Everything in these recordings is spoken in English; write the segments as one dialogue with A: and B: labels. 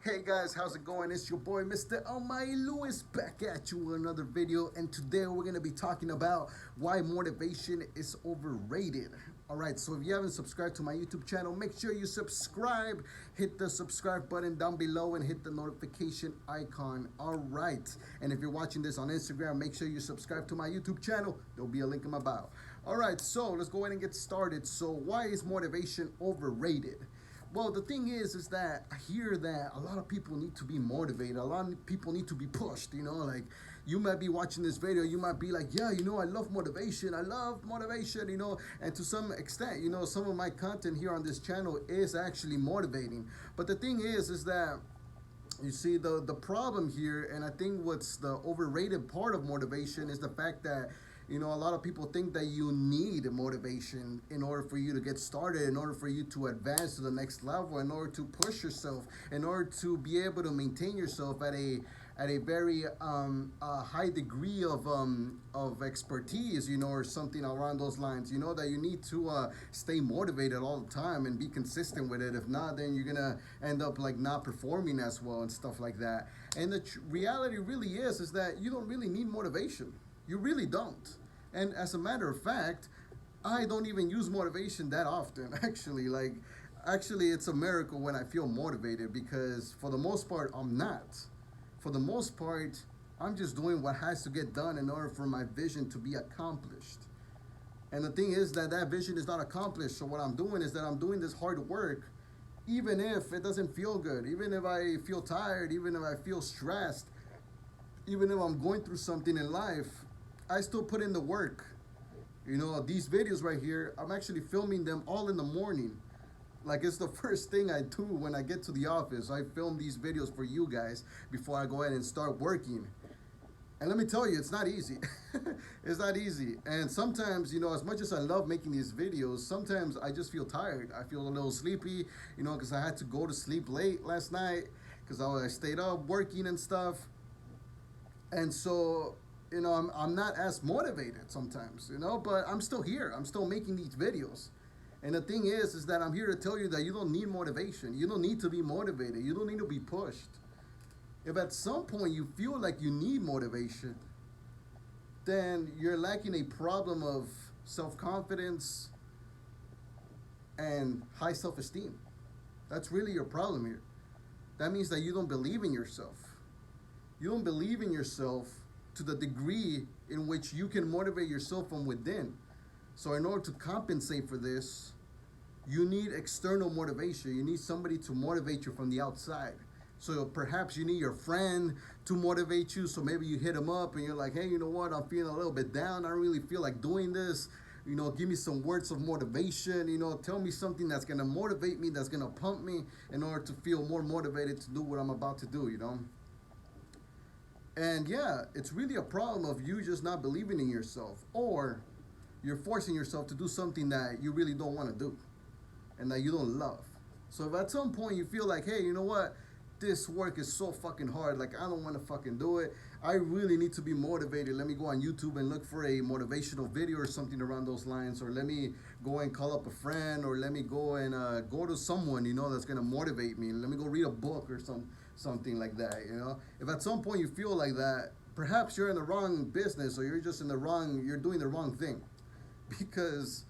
A: Hey guys, how's it going? It's your boy Mr. Almighty Lewis back at you with another video, and today we're gonna be talking about why motivation is overrated. Alright, so if you haven't subscribed to my YouTube channel, make sure you subscribe, hit the subscribe button down below and hit the notification icon. Alright, and if you're watching this on Instagram, make sure you subscribe to my YouTube channel. There'll be a link in my bio. Alright, so let's go ahead and get started. So why is motivation overrated? Well, the thing is that I hear that a lot of people need to be motivated. A lot of people need to be pushed, like you might be watching this video, you might be like, yeah, I love motivation. I love motivation, and to some extent, some of my content here on this channel is actually motivating. But the thing is that you see the problem here, and I think what's the overrated part of motivation is the fact that a lot of people think that you need motivation in order for you to get started, in order for you to advance to the next level, in order to push yourself, in order to be able to maintain yourself at a very high degree of expertise, or something around those lines. That you need to stay motivated all the time and be consistent with it. If not, then you're gonna end up like not performing as well and stuff like that. And the reality really is that you don't really need motivation. You really don't. And as a matter of fact, I don't even use motivation that often, actually. Actually, it's a miracle when I feel motivated, because for the most part, I'm not. For the most part, I'm just doing what has to get done in order for my vision to be accomplished. And the thing is that vision is not accomplished. So what I'm doing is that I'm doing this hard work, even if it doesn't feel good, even if I feel tired, even if I feel stressed, even if I'm going through something in life, I still put in the work. These videos right here, I'm actually filming them all in the morning. Like, it's the first thing I do when I get to the office. I film these videos for you guys before I go ahead and start working. And let me tell you, it's not easy. It's not easy. And sometimes, as much as I love making these videos, sometimes I just feel tired. I feel a little sleepy, because I had to go to sleep late last night because I stayed up working and stuff. And so, I'm not as motivated sometimes, but I'm still here. I'm still making these videos. And the thing is that I'm here to tell you that you don't need motivation. You don't need to be motivated. You don't need to be pushed. If at some point you feel like you need motivation, then you're lacking a problem of self-confidence and high self-esteem. That's really your problem here. That means that you don't believe in yourself. You don't believe in yourself to the degree in which you can motivate yourself from within. So in order to compensate for this, you need external motivation. You need somebody to motivate you from the outside. So perhaps you need your friend to motivate you. So maybe you hit him up and you're like, hey, you know what? I'm feeling a little bit down. I don't really feel like doing this. Give me some words of motivation. Tell me something that's going to motivate me, that's going to pump me in order to feel more motivated to do what I'm about to do, And yeah, it's really a problem of you just not believing in yourself, or you're forcing yourself to do something that you really don't want to do and that you don't love. So if at some point you feel like, hey, you know what? This work is so fucking hard. Like, I don't want to fucking do it. I really need to be motivated. Let me go on YouTube and look for a motivational video or something around those lines. Or let me go and call up a friend, or let me go and go to someone, that's going to motivate me. Let me go read a book or something like that, If at some point you feel like that, perhaps you're in the wrong business, or you're doing the wrong thing. Because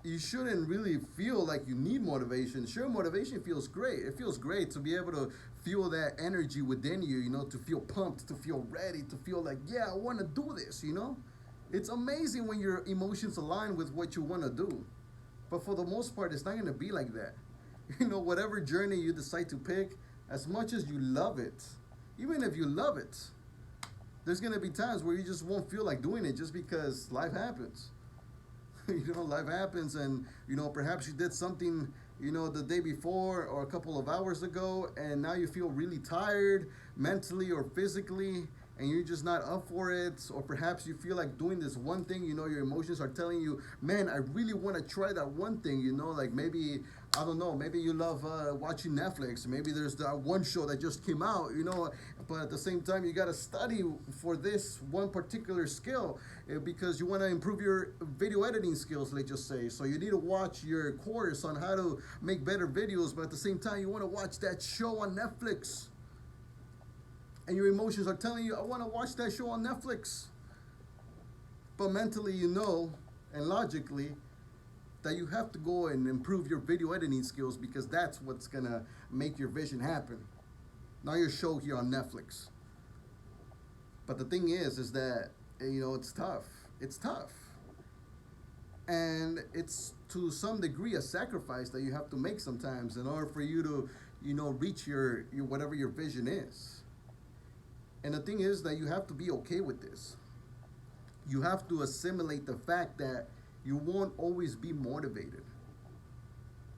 A: you shouldn't really feel like you need motivation. Sure, motivation feels great. It feels great to be able to feel that energy within you, to feel pumped, to feel ready, to feel like, yeah, I want to do this, It's amazing when your emotions align with what you want to do. But for the most part, it's not going to be like that. Whatever journey you decide to pick, as much as you love it, even if you love it, there's going to be times where you just won't feel like doing it just because life happens. Life happens, and perhaps you did something the day before or a couple of hours ago, and now you feel really tired mentally or physically, and you're just not up for it. Or perhaps you feel like doing this one thing, your emotions are telling you, man, I really want to try that one thing, like maybe I don't know, maybe you love watching Netflix. Maybe there's that one show that just came out, but at the same time, you got to study for this one particular skill because you want to improve your video editing skills, let's just say. So you need to watch your course on how to make better videos, but at the same time, you want to watch that show on Netflix. And your emotions are telling you, I want to watch that show on Netflix. But mentally, and logically, that you have to go and improve your video editing skills because that's what's gonna make your vision happen. Not your show here on Netflix. But the thing is that it's tough. It's tough, and it's to some degree a sacrifice that you have to make sometimes in order for you to reach your whatever your vision is. And the thing is that you have to be okay with this. You have to assimilate the fact that you won't always be motivated.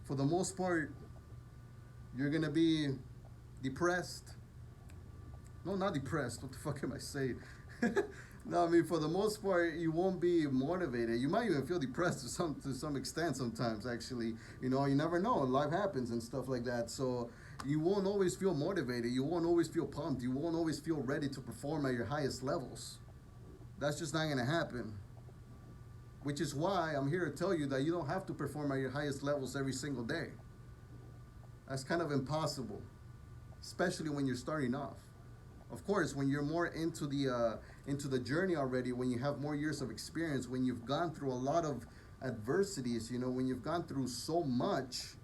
A: For the most part, you're gonna be depressed. No, not depressed. What the fuck am I saying? No, I mean, for the most part, you won't be motivated. You might even feel depressed to some extent sometimes, actually. You never know. Life happens and stuff like that. So you won't always feel motivated. You won't always feel pumped. You won't always feel ready to perform at your highest levels. That's just not gonna happen. Which is why I'm here to tell you that you don't have to perform at your highest levels every single day. That's kind of impossible, especially when you're starting off. Of course, when you're more into the journey already, when you have more years of experience, when you've gone through a lot of adversities, when you've gone through so much,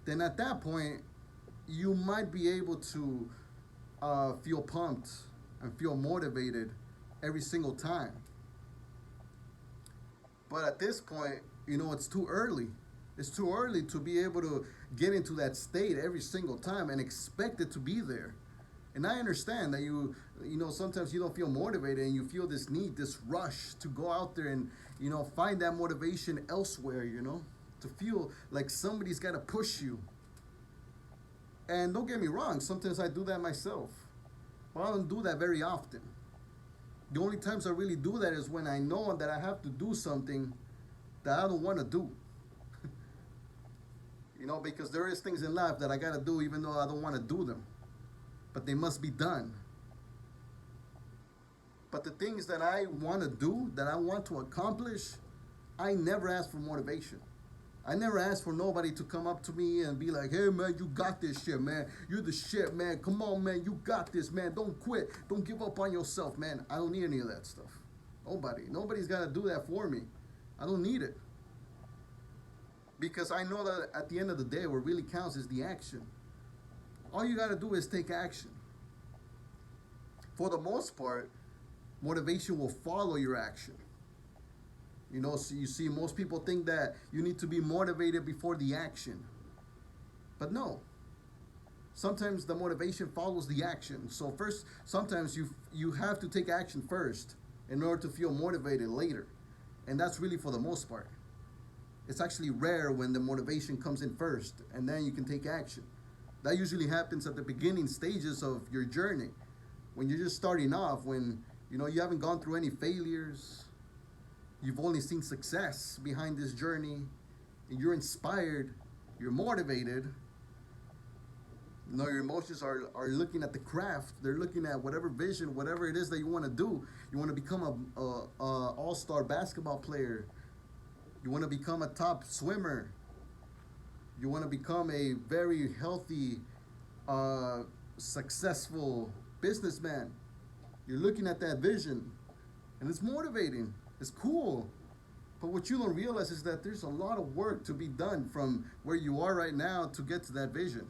A: then at that point, you might be able to feel pumped and feel motivated every single time. But at this point, it's too early. It's too early to be able to get into that state every single time and expect it to be there. And I understand that sometimes you don't feel motivated and you feel this need, this rush to go out there and, find that motivation elsewhere, to feel like somebody's got to push you. And don't get me wrong, sometimes I do that myself. But I don't do that very often. The only times I really do that is when I know that I have to do something that I don't want to do. Because there is things in life that I got to do even though I don't want to do them. But they must be done. But the things that I want to do, that I want to accomplish, I never ask for motivation. I never ask for nobody to come up to me and be like, hey, man, you got this shit, man. You're the shit, man. Come on, man. You got this, man. Don't quit. Don't give up on yourself, man. I don't need any of that stuff. Nobody's got to do that for me. I don't need it. Because I know that at the end of the day, what really counts is the action. All you got to do is take action. For the most part, motivation will follow your action. So you see, most people think that you need to be motivated before the action. But no. Sometimes the motivation follows the action. So first, sometimes you have to take action first in order to feel motivated later. And that's really for the most part. It's actually rare when the motivation comes in first and then you can take action. That usually happens at the beginning stages of your journey. When you're just starting off, when you haven't gone through any failures. You've only seen success behind this journey, and you're inspired, you're motivated. Your emotions are looking at the craft. They're looking at whatever vision, whatever it is that you want to do. You want to become a all-star basketball player. You want to become a top swimmer. You want to become a very healthy, successful businessman. You're looking at that vision, and it's motivating. It's cool. But what you don't realize is that there's a lot of work to be done from where you are right now to get to that vision.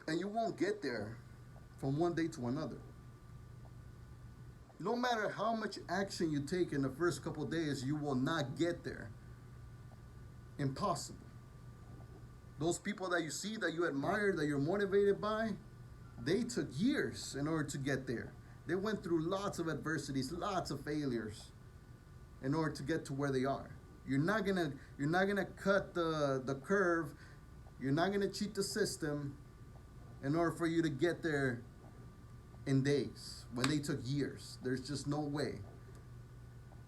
A: And you won't get there from one day to another. No matter how much action you take in the first couple of days, you will not get there. Impossible. Those people that you see, that you admire, that you're motivated by, they took years in order to get there. They went through lots of adversities, lots of failures in order to get to where they are. You're not gonna cut the curve. You're not gonna cheat the system in order for you to get there in days when they took years. There's just no way.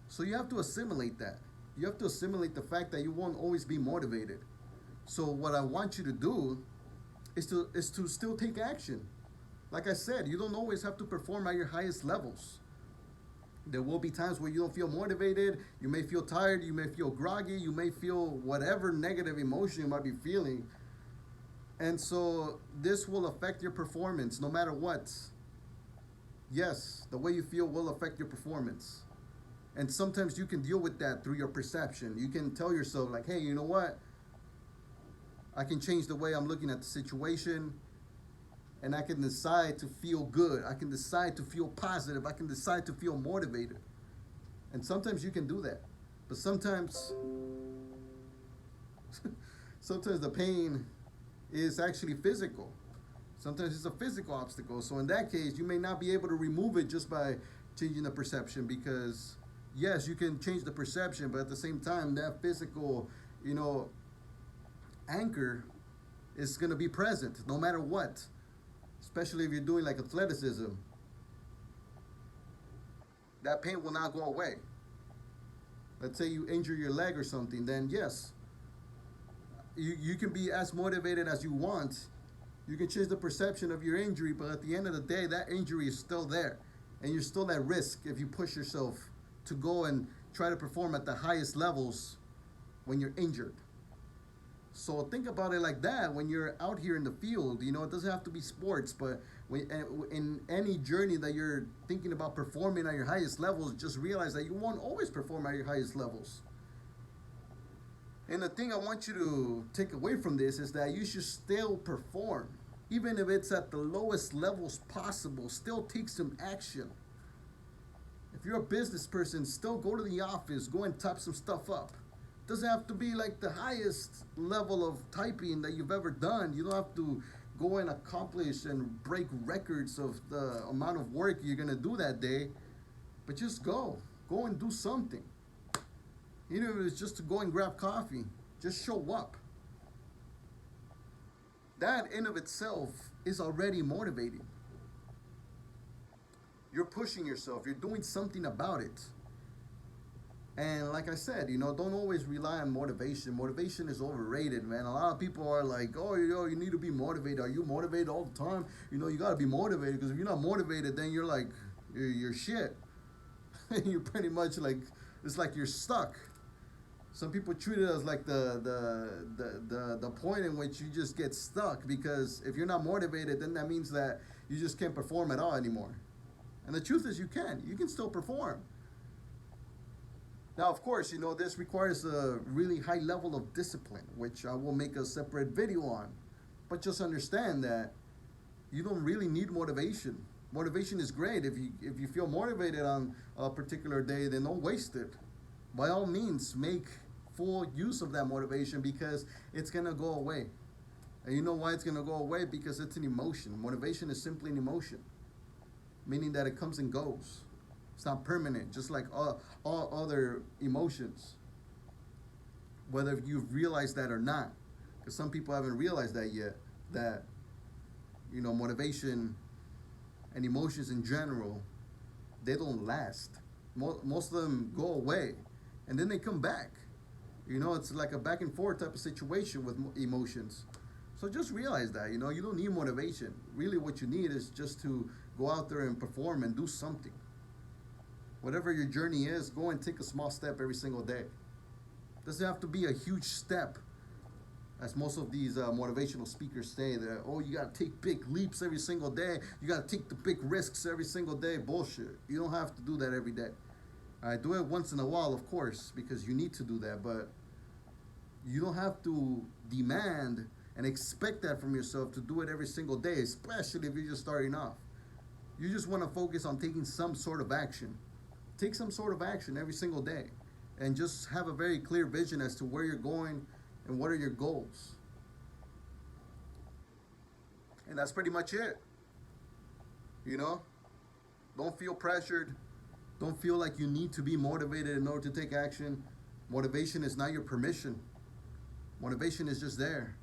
A: So you have to assimilate that. You have to assimilate the fact that you won't always be motivated. So what I want you to do is to still take action. Like I said, you don't always have to perform at your highest levels. There will be times where you don't feel motivated, you may feel tired, you may feel groggy, you may feel whatever negative emotion you might be feeling. And so this will affect your performance no matter what. Yes, the way you feel will affect your performance. And sometimes you can deal with that through your perception. You can tell yourself, like, hey, you know what? I can change the way I'm looking at the situation, and I can decide to feel good. I can decide to feel positive. I can decide to feel motivated. And sometimes you can do that. But sometimes sometimes the pain is actually physical. Sometimes it's a physical obstacle. So in that case, you may not be able to remove it just by changing the perception, because yes, you can change the perception, but at the same time, that physical, anchor is going to be present no matter what, especially if you're doing like athleticism. That pain will not go away. Let's say you injure your leg or something, then yes, you can be as motivated as you want. You can change the perception of your injury, but at the end of the day, that injury is still there. And you're still at risk if you push yourself to go and try to perform at the highest levels when you're injured. So think about it like that when you're out here in the field. It doesn't have to be sports, but in any journey that you're thinking about performing at your highest levels, just realize that you won't always perform at your highest levels. And the thing I want you to take away from this is that you should still perform. Even if it's at the lowest levels possible, still take some action. If you're a business person, still go to the office, go and type some stuff up. It doesn't have to be like the highest level of typing that you've ever done. You don't have to go and accomplish and break records of the amount of work you're going to do that day. But just go and do something. Even if it's just to go and grab coffee, just show up. That in of itself is already motivating. You're pushing yourself, you're doing something about it. And like I said, don't always rely on motivation. Motivation is overrated, man. A lot of people are like, oh, you need to be motivated. Are you motivated all the time? You got to be motivated, because if you're not motivated, then you're like, you're shit. You're pretty much like, it's like you're stuck. Some people treat it as like the point in which you just get stuck, because if you're not motivated, then that means that you just can't perform at all anymore. And the truth is, you can still perform. Now, of course, this requires a really high level of discipline, which I will make a separate video on. But just understand that you don't really need motivation. Motivation is great. If you feel motivated on a particular day, then don't waste it. By all means, make full use of that motivation, because it's going to go away. And you know why it's going to go away? Because it's an emotion. Motivation is simply an emotion, meaning that it comes and goes. It's not permanent, just like all other emotions, whether you've realized that or not. Because some people haven't realized that yet, that motivation and emotions in general, they don't last. Most of them go away, and then they come back. It's like a back and forth type of situation with emotions. So just realize that, you don't need motivation. Really what you need is just to go out there and perform and do something. Whatever your journey is, go and take a small step every single day. It doesn't have to be a huge step, as most of these motivational speakers say, that, oh, you got to take big leaps every single day. You got to take the big risks every single day. Bullshit. You don't have to do that every day. All right, do it once in a while, of course, because you need to do that. But you don't have to demand and expect that from yourself to do it every single day, especially if you're just starting off. You just want to focus on taking some sort of action. Take some sort of action every single day, and just have a very clear vision as to where you're going and what are your goals. And that's pretty much it. Don't feel pressured. Don't feel like you need to be motivated in order to take action. Motivation is not your permission. Motivation is just there.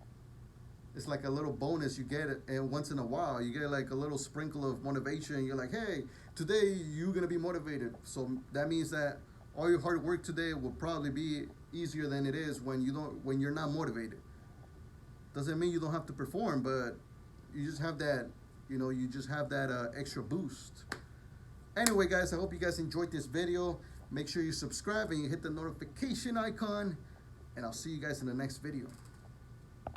A: It's like a little bonus you get it, and once in a while you get like a little sprinkle of motivation. You're like, hey, today you're gonna be motivated. So that means that all your hard work today will probably be easier than it is when you're not motivated. Doesn't mean you don't have to perform, but you just have that, you just have that extra boost. Anyway, guys, I hope you guys enjoyed this video. Make sure you subscribe and you hit the notification icon, and I'll see you guys in the next video.